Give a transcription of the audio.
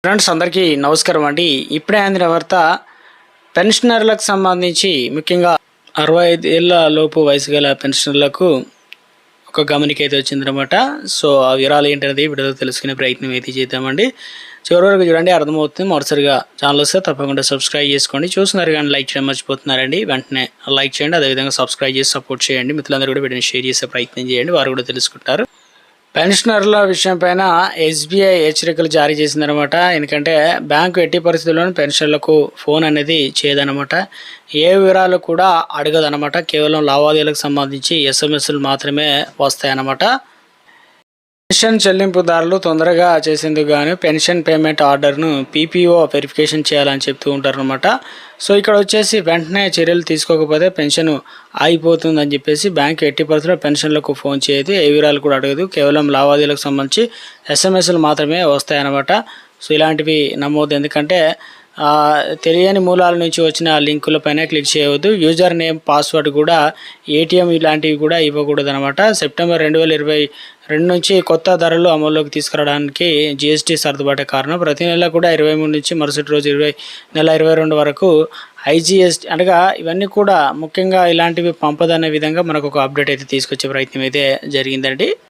Friends అందరికీ నమస్కారం అండి. ఇప్పుడే అందిన వార్త పెన్షనర్లకు సంబంధించి ముఖ్యంగా 65 ఏళ్ల లోపు వయసు గల పెన్షనర్లకు ఒక గమనిక అయితే వచ్చిందనమాట. సో ఆ వివరాలు ఏంటనేది వీడియోలో తెలుసుకునే ప్రయత్నం అయితే చేద్దామండి. చివరి వరకు చూడండి, అర్థమవుతుంది. మొదటిసారిగా ఛానల్ వస్తే తప్పకుండా సబ్స్క్రైబ్ చేసుకోండి. చూస్తున్నారు కానీ లైక్ చేయడం మర్చిపోతున్నారండి. వెంటనే లైక్ చేయండి, అదేవిధంగా సబ్స్క్రైబ్ చేసి సపోర్ట్ చేయండి. మిత్రులందరూ కూడా వీడియోని షేర్ చేసే ప్రయత్నం చేయండి, వారు కూడా తెలుసుకుంటారు. పెన్షనర్ల విషయం పైన ఎస్బీఐ హెచ్చరికలు జారీ చేసిందనమాట. ఎందుకంటే బ్యాంకు ఎట్టి పరిస్థితుల్లోనూ పెన్షన్లకు ఫోన్ అనేది చేయదనమాట. ఏ వివరాలు కూడా అడగదనమాట. కేవలం లావాదేవీలకు సంబంధించి ఎస్ఎంఎస్లు మాత్రమే వస్తాయన్నమాట. పెన్షన్ చెల్లింపుదారులు తొందరగా చేసేందుకు గాను పెన్షన్ పేమెంట్ ఆర్డర్ను పీపీఓ వెరిఫికేషన్ చేయాలని చెప్తూ ఉంటారనమాట. సో ఇక్కడ వచ్చేసి వెంటనే చర్యలు తీసుకోకపోతే పెన్షన్ ఆగిపోతుందని చెప్పేసి బ్యాంకు ఎట్టి పరిస్థితుల్లో పెన్షన్లకు ఫోన్ చేయదు, ఏ వివరాలు కూడా అడగదు. కేవలం లావాదేవీలకు సంబంధించి ఎస్ఎంఎస్లు మాత్రమే వస్తాయన్నమాట. సో ఇలాంటివి నమ్మవద్దు, ఎందుకంటే తెలియని మూలాల నుంచి వచ్చిన లింకులపైన క్లిక్ చేయవద్దు. యూజర్ నేమ్, పాస్వర్డ్ కూడా, ఏటీఎం ఇలాంటివి కూడా ఇవ్వకూడదు అనమాట. సెప్టెంబర్ 2022 నుంచి కొత్త ధరలు అమల్లోకి తీసుకురావడానికి జీఎస్టీ సర్దుబాటే కారణం. ప్రతి నెల కూడా 23 నుంచి మరుసటి రోజు నెల 22 వరకు ఐజీఎస్టీ అనగా ఇవన్నీ కూడా ముఖ్యంగా ఇలాంటివి పంపదనే విధంగా మనకు ఒక అప్డేట్ అయితే తీసుకొచ్చే ప్రయత్నం అయితే జరిగిందండి.